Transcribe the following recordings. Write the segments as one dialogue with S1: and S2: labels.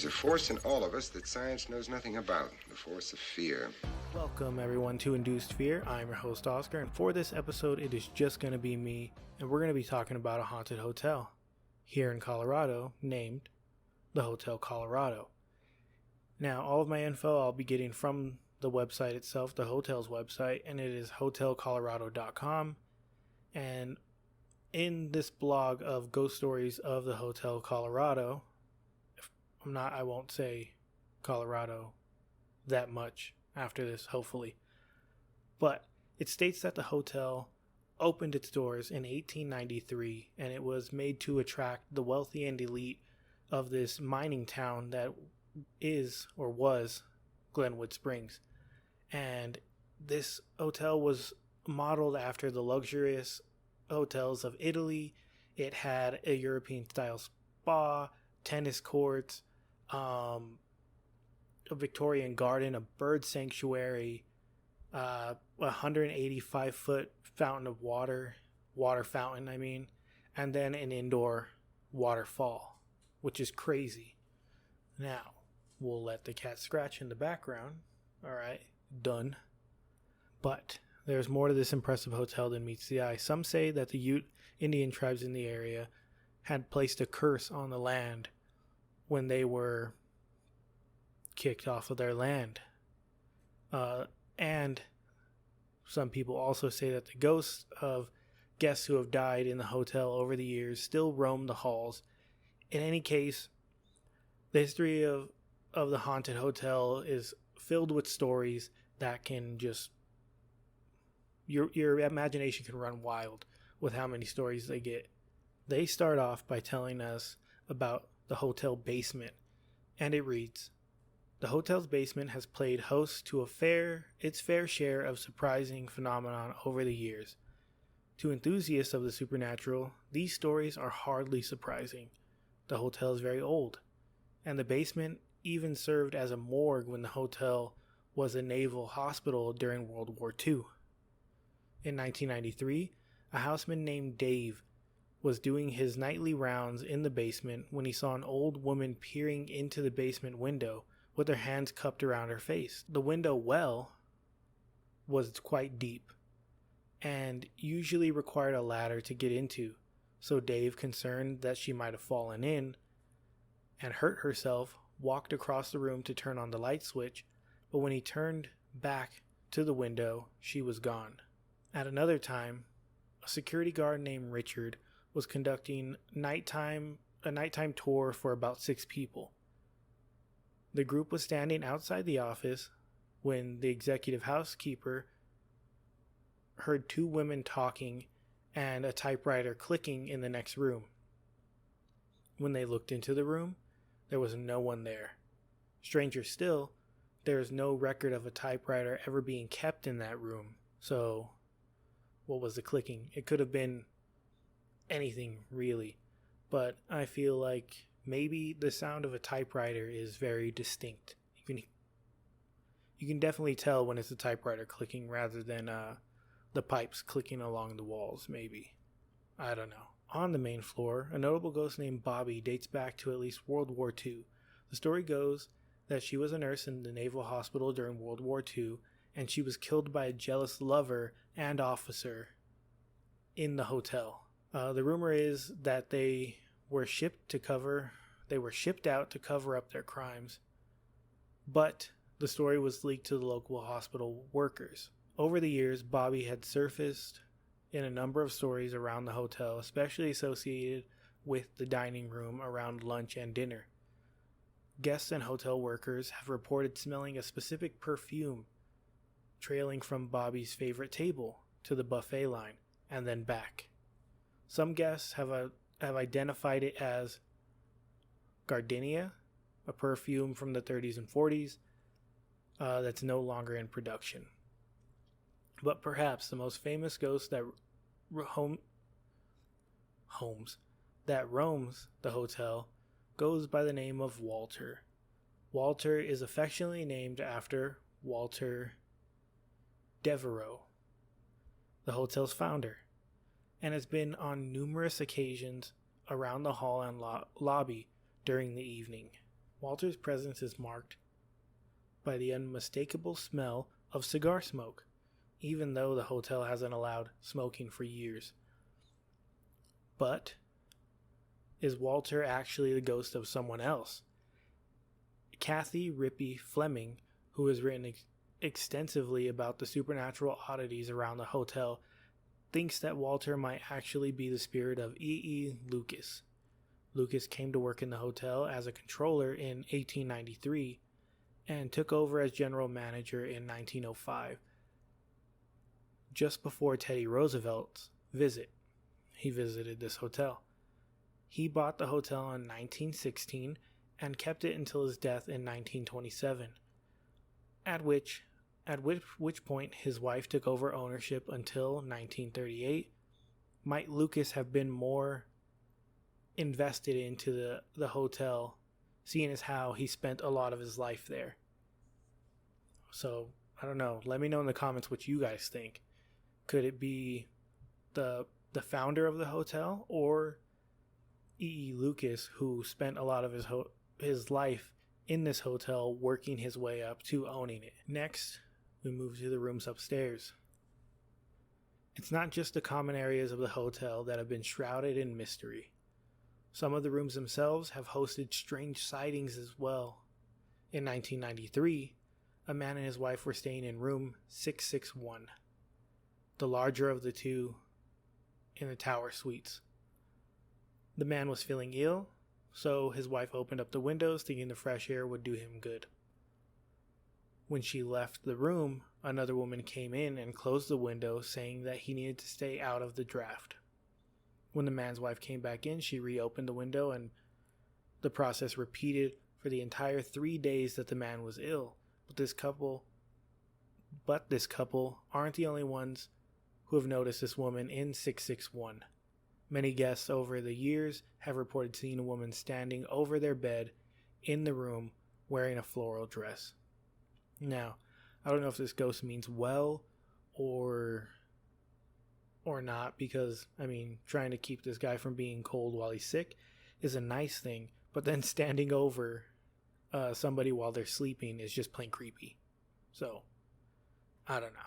S1: There's a force in all of us that science knows nothing about, the force of fear.
S2: Welcome everyone to Induced Fear. I'm your host Oscar, and for this episode it is just going to be me, and we're going to be talking about a haunted hotel here in Colorado named the Hotel Colorado. Now, all of my info I'll be getting from the website itself, the hotel's website, and it is hotelcolorado.com. And in this blog of ghost stories of the Hotel Colorado, I won't say Colorado that much after this, hopefully. But it states that the hotel opened its doors in 1893, and it was made to attract the wealthy and elite of this mining town that is, or was, Glenwood Springs. And this hotel was modeled after the luxurious hotels of Italy. It had a European-style spa, tennis courts, a Victorian garden, a bird sanctuary, 185-foot fountain of water fountain, and then an indoor waterfall, which is crazy. Now, we'll let the cat scratch in the background. All right, done. But there's more to this impressive hotel than meets the eye. Some say that the Ute Indian tribes in the area had placed a curse on the land when they were kicked off of their land. And some people also say that the ghosts of guests who have died in the hotel over the years still roam the halls. In any case, the history of the haunted hotel is filled with stories that can just... Your imagination can run wild with how many stories they get. They start off by telling us about the hotel basement, and it reads, "The hotel's basement has played host to its fair share of surprising phenomenon over the years. To enthusiasts of the supernatural, these stories are hardly surprising. The hotel is very old, and the basement even served as a morgue when the hotel was a naval hospital during World War II. In 1993, a houseman named Dave was doing his nightly rounds in the basement when he saw an old woman peering into the basement window with her hands cupped around her face. The window well was quite deep and usually required a ladder to get into, so Dave, concerned that she might have fallen in and hurt herself, walked across the room to turn on the light switch, but when he turned back to the window, she was gone. At another time, a security guard named Richard was conducting a nighttime tour for about 6 people. The group was standing outside the office when the executive housekeeper heard 2 women talking and a typewriter clicking in the next room. When they looked into the room, there was no one there. Stranger still, there is no record of a typewriter ever being kept in that room. So, what was the clicking? It could have been anything, really. But I feel like maybe the sound of a typewriter is very distinct. You can definitely tell when it's a typewriter clicking rather than the pipes clicking along the walls, maybe. I don't know. On the main floor, a notable ghost named Bobby dates back to at least World War II. The story goes that she was a nurse in the Naval Hospital during World War II, and she was killed by a jealous lover and officer in the hotel. The rumor is that they were shipped out to cover up their crimes, but the story was leaked to the local hospital workers. Over the years, Bobby had surfaced in a number of stories around the hotel, especially associated with the dining room around lunch and dinner. Guests and hotel workers have reported smelling a specific perfume trailing from Bobby's favorite table to the buffet line and then back. Some guests have identified it as gardenia, a perfume from the 30s and 40s that's no longer in production. But perhaps the most famous ghost that roams the hotel goes by the name of Walter. Walter is affectionately named after Walter Devereaux, the hotel's founder, and has been on numerous occasions around the hall and lobby during the evening Walter's presence is marked by the unmistakable smell of cigar smoke, even though the hotel hasn't allowed smoking for years. But is Walter actually the ghost of someone else? Kathy Rippey Fleming, who has written extensively about the supernatural oddities around the hotel, thinks that Walter might actually be the spirit of E. Lucas. Lucas came to work in the hotel as a controller in 1893 and took over as general manager in 1905, just before Teddy Roosevelt's visit. He visited this hotel. He bought the hotel in 1916 and kept it until his death in 1927, at which point his wife took over ownership until 1938. Might Lucas have been more invested into the hotel, seeing as how he spent a lot of his life there? So, I don't know. Let me know in the comments what you guys think. Could it be the founder of the hotel, or E. Lucas, who spent a lot of his life in this hotel working his way up to owning it? Next, we move to the rooms upstairs. It's not just the common areas of the hotel that have been shrouded in mystery. Some of the rooms themselves have hosted strange sightings as well. In 1993, a man and his wife were staying in room 661, the larger of the two in the tower suites. The man was feeling ill, so his wife opened up the windows thinking the fresh air would do him good. When she left the room, another woman came in and closed the window, saying that he needed to stay out of the draft. When the man's wife came back in, she reopened the window, and the process repeated for the entire 3 days that the man was ill. But this couple aren't the only ones who have noticed this woman in 661. Many guests over the years have reported seeing a woman standing over their bed in the room wearing a floral dress. Now, I don't know if this ghost means well or not, because, I mean, trying to keep this guy from being cold while he's sick is a nice thing, but then standing over somebody while they're sleeping is just plain creepy. So, I don't know.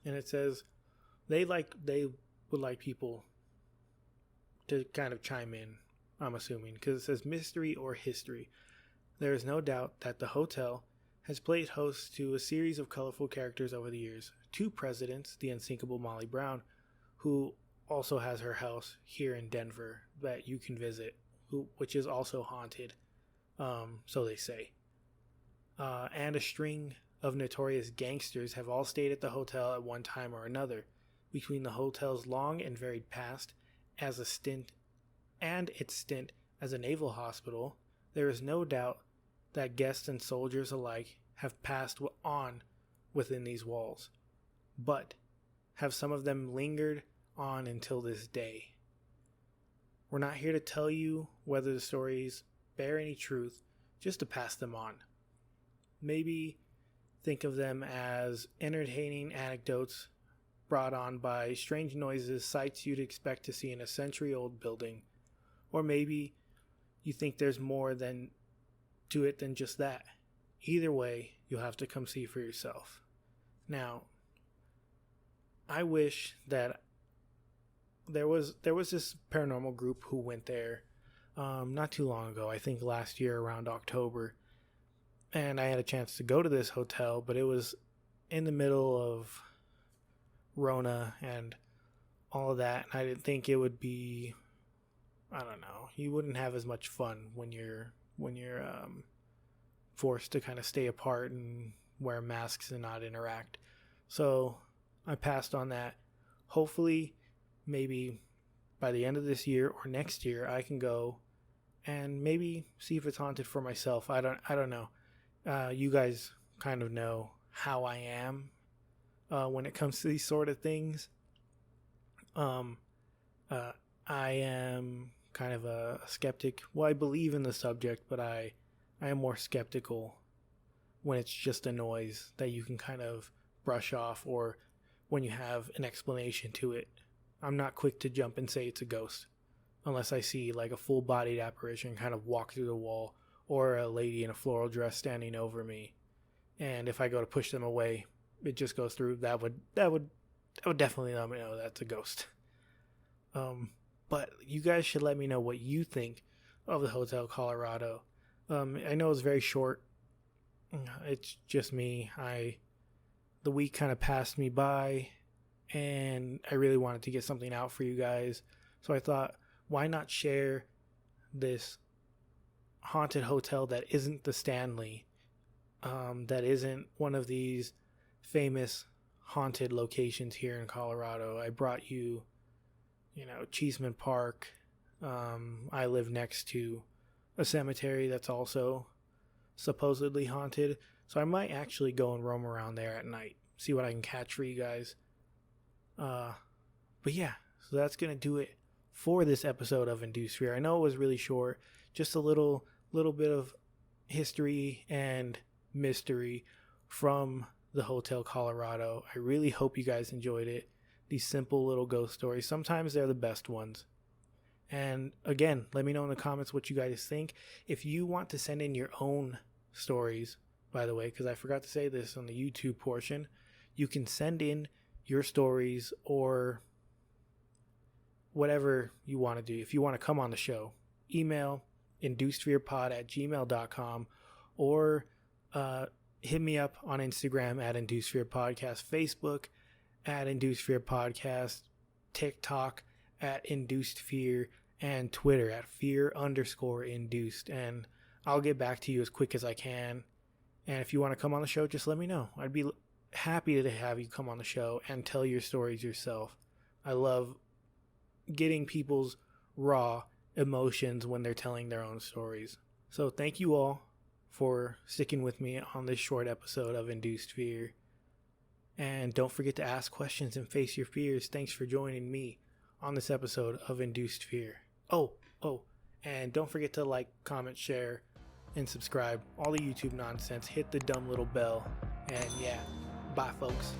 S2: And it says they would like people to kind of chime in, I'm assuming, because it says mystery or history. There is no doubt that the hotel has played host to a series of colorful characters over the years. 2 presidents, the unsinkable Molly Brown, who also has her house here in Denver that you can visit, which is also haunted, so they say. And a string of notorious gangsters have all stayed at the hotel at one time or another. Between the hotel's long and varied past as a stint and its stint as a naval hospital, there is no doubt that guests and soldiers alike have passed on within these walls. But have some of them lingered on until this day? We're not here to tell you whether the stories bear any truth, just to pass them on. Maybe think of them as entertaining anecdotes brought on by strange noises, sights you'd expect to see in a century-old building. Or maybe you think there's more to it than just that. Either way, you'll have to come see for yourself. Now, I wish that there was this paranormal group who went there not too long ago, I think last year around October, and I had a chance to go to this hotel, but it was in the middle of Rona and all of that, and I didn't think it would be, I don't know, you wouldn't have as much fun when you're forced to kind of stay apart and wear masks and not interact. So I passed on that. Hopefully, maybe by the end of this year or next year, I can go and maybe see if it's haunted for myself. I don't know. You guys kind of know how I am when it comes to these sort of things. I am kind of a skeptic. Well, I believe in the subject, but I am more skeptical when it's just a noise that you can kind of brush off, or when you have an explanation to it. I'm not quick to jump and say it's a ghost unless I see like a full-bodied apparition kind of walk through the wall, or a lady in a floral dress standing over me. And if I go to push them away, it just goes through. That would definitely let me know that's a ghost. But you guys should let me know what you think of the Hotel Colorado. I know it's very short. It's just me. The week kind of passed me by, and I really wanted to get something out for you guys. So I thought, why not share this haunted hotel that isn't the Stanley, that isn't one of these famous haunted locations here in Colorado. I brought you, Cheeseman Park. I live next to a cemetery that's also supposedly haunted, so I might actually go and roam around there at night, see what I can catch for you guys. But yeah, so that's gonna do it for this episode of Induced Fear. I know it was really short, just a little bit of history and mystery from the Hotel Colorado. I really hope you guys enjoyed it. These simple little ghost stories, sometimes they're the best ones. And again, let me know in the comments what you guys think. If you want to send in your own stories, by the way, because I forgot to say this on the YouTube portion, you can send in your stories or whatever you want to do. If you want to come on the show, email inducedfearpod@gmail.com or hit me up on Instagram at Induced Fear Podcast, Facebook at Induced Fear Podcast, TikTok at Induced Fear, and Twitter at fear_induced. And I'll get back to you as quick as I can. And if you want to come on the show, just let me know. I'd be happy to have you come on the show and tell your stories yourself. I love getting people's raw emotions when they're telling their own stories. So thank you all for sticking with me on this short episode of Induced Fear. And don't forget to ask questions and face your fears. Thanks for joining me on this episode of Induced Fear. Oh, and don't forget to like, comment, share, and subscribe. All the YouTube nonsense. Hit the dumb little bell. And yeah, bye folks.